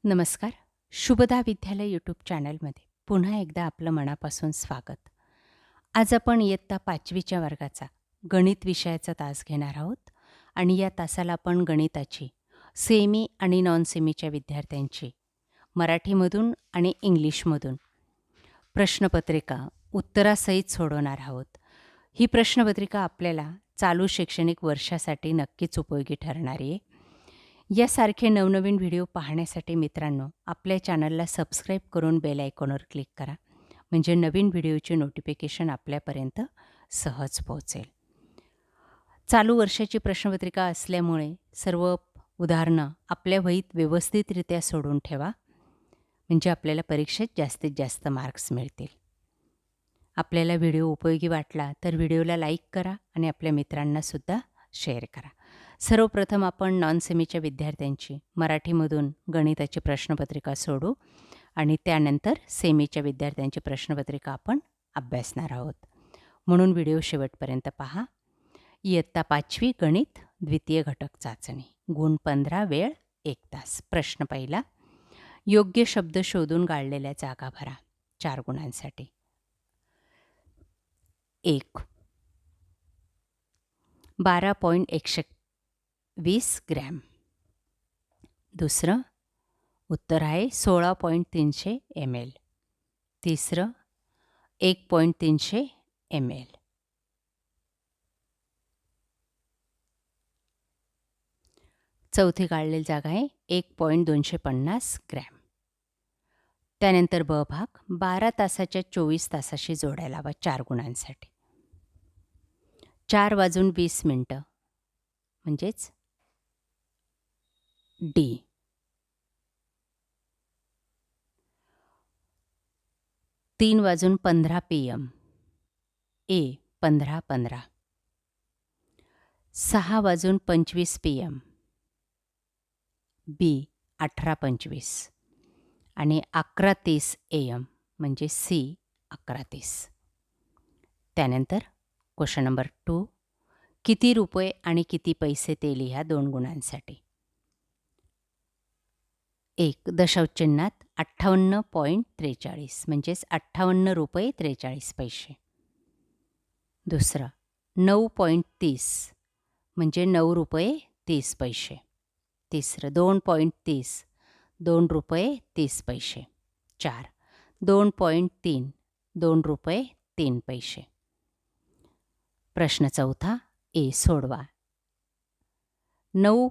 नमस्कार. शुभदा विद्यालय यूट्यूब चॅनलमध्ये पुन्हा एकदा आपलं मनापासून स्वागत. आज आपण इयत्ता 5वीच्या वर्गाचा गणित विषयाचा तास घेणार आहोत आणि या तासाला आपण गणिताची सेमी आणि नॉन सेमीच्या विद्यार्थ्यांची मराठीमधून आणि इंग्लिशमधून प्रश्नपत्रिका उत्तरासहित सोडवणार आहोत. ही प्रश्नपत्रिका आपल्याला चालू शैक्षणिक वर्षासाठी नक्कीच उपयोगी ठरणारी आहे. यासारखे नवनवीन व्हिडिओ पाहण्यासाठी मित्रांनो आपल्या चॅनलला सबस्क्राईब करून बेल आयकॉनवर क्लिक करा, म्हणजे नवीन व्हिडिओचे नोटिफिकेशन आपल्यापर्यंत सहज पोहोचेल. चालू वर्षाची प्रश्नपत्रिका असल्यामुळे सर्व उदाहरणं आपल्या वहीत व्यवस्थितरित्या सोडून ठेवा, म्हणजे आपल्याला परीक्षेत जास्तीत जास्त मार्क्स मिळतील. आपल्याला व्हिडिओ उपयोगी वाटला तर व्हिडिओला लाईक करा आणि आपल्या मित्रांनासुद्धा शेअर करा. सर्वप्रथम आपण नॉन सेमीच्या विद्यार्थ्यांची मराठीमधून गणिताची प्रश्नपत्रिका सोडू आणि त्यानंतर सेमीच्या विद्यार्थ्यांची प्रश्नपत्रिका आपण अभ्यासणार आहोत. म्हणून व्हिडिओ शेवटपर्यंत पहा. इयत्ता 5वी गणित द्वितीय घटक चाचणी, गुण 15, वेळ 1 तास. प्रश्न पहिला, योग्य शब्द शोधून गाळलेल्या जागा भरा. 4 गुणांसाठी. 1. 12.120 ग्रॅम. दुसरं उत्तर आहे 16.300 ml. तिसरं 1.300 ml. चौथी काढलेली जागा आहे 1.250 ग्रॅम. त्यानंतर ब भाग, 12 तासाच्या 24 तासाशी जोडायला हवा. 4 गुणांसाठी. 4:20 म्हणजेच डी. 3:15 PM, ए 15:15. 6:25 PM, बी 18:25 आणि 11:30 AM म्हणजे सी 11:30. त्यानंतर क्वेश्चन नंबर 2, किती रुपये आणि किती पैसे ते लिहा. 2 गुणांसाठी. 1. दशवचिन्हात 58.43 म्हणजेच 58 रुपये 43 पैसे. दुसरं 9.30 म्हणजे 9 रुपये 30 पैसे. तिसरं 2.30 2 रुपये 30 पैसे. 4. 2.3 2 रुपये 3 पैसे. प्रश्न चौथा, ए सोडवा. 9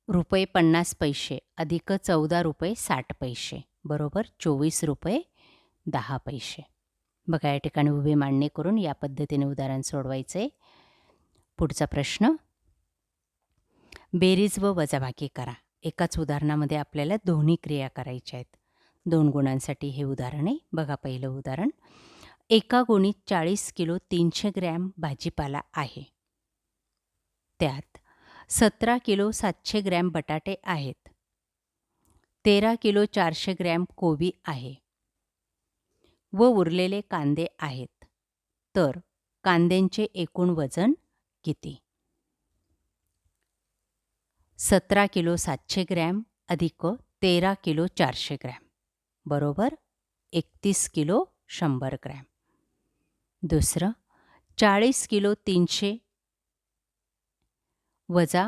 रुपये 50 पैसे अधिक 14 रुपये 60 पैसे बरोबर 24 रुपये 10 पैसे. बघा, या ठिकाणी उभी मांडणी करून या पद्धतीने उदाहरण सोडवायचे. पुढचा प्रश्न, बेरीज व वजाबाकी करा. एकाच उदाहरणामध्ये आपल्याला दोन्ही क्रिया करायच्या आहेत. 2 गुणांसाठी हे उदाहरण आहे. बघा, पहिलं उदाहरण, एका गोणीत 40 किलो 300 ग्रॅम भाजीपाला आहे. त्यात 17 किलो 700 ग्रॅम बटाटे आहेत. 13 किलो 400 ग्रॅम कोबी आहे व उरलेले कांदे आहेत. तर कांद्यांचे एकूण वजन किती? 17 किलो 700 ग्रॅम अधिक 13 किलो 400 ग्रॅम बरोबर 31 किलो 100 ग्रॅम. दुसरं, 40 किलो 300 वजा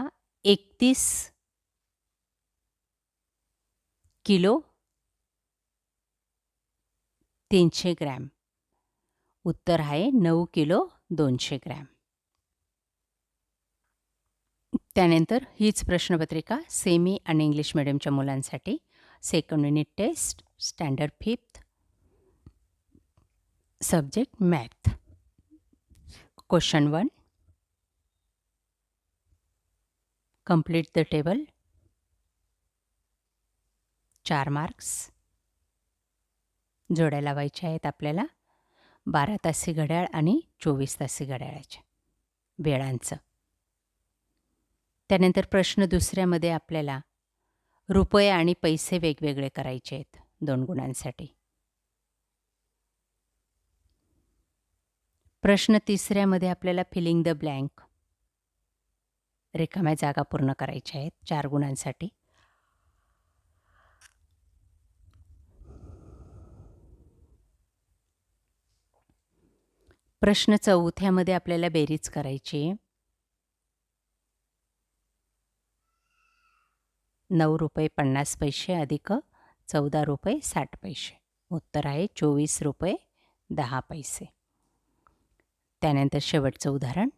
31 किलो 300 ग्रॅम. उत्तर आहे 9 किलो 200 ग्रॅम. त्यानंतर हीच प्रश्नपत्रिका सेमी आणि इंग्लिश मिडियमच्या मुलांसाठी, second unit test, standard 5th, subject math. Question 1, complete the table. 4 marks. जोड्या लावायच्या आहेत आपल्याला 12 तासी घड्याळ आणि 24 तासी घड्याळाच्या वेळांचं. त्यानंतर प्रश्न दुसऱ्यामध्ये आपल्याला रुपये आणि पैसे वेगवेगळे करायचे आहेत 2 गुणांसाठी. प्रश्न तिसऱ्यामध्ये आपल्याला फिलिंग द ब्लँक, रिकाम्या जागा पूर्ण करायच्या आहेत 4 गुणांसाठी. प्रश्न 4थ्यामध्ये आपल्याला बेरीज करायची आहे. ₹9.50 अधिक ₹14.60. उत्तर आहे ₹24.10. त्यानंतर शेवटचं उदाहरण.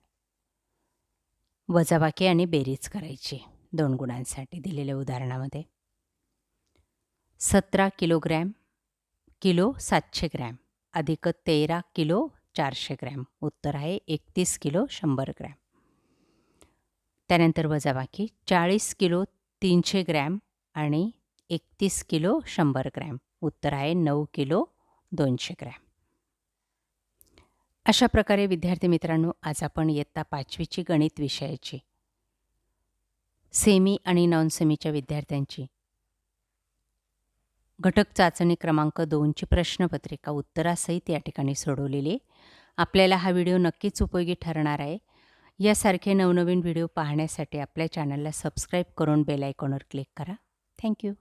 वजाबाकी आणि बेरीज करायची 2 गुणांसाठी दिलेल्या उदाहरणामध्ये. 17 किलो 700 ग्रॅम अधिक 13 किलो 400 ग्रॅम. उत्तर आहे 31 किलो 100 ग्रॅम. त्यानंतर वजाबाकी 40 किलो 300 ग्रॅम आणि 31 किलो 100 ग्रॅम. उत्तर आहे 9 किलो 200 ग्रॅम. अशा प्रकारे विद्यार्थी मित्रांनो, आज आपण इयत्ता 5वीची गणित विषयाची सेमी आणि नॉन सेमीच्या विद्यार्थ्यांची घटक चाचणी क्रमांक 2ची प्रश्नपत्रिका उत्तरासहित या ठिकाणी सोडवलेली आहे. आपल्याला हा व्हिडिओ नक्कीच उपयोगी ठरणार आहे. यासारखे नवनवीन व्हिडिओ पाहण्यासाठी आपल्या चॅनलला सबस्क्राईब करून बेल आयकॉनवर क्लिक करा. थँक्यू.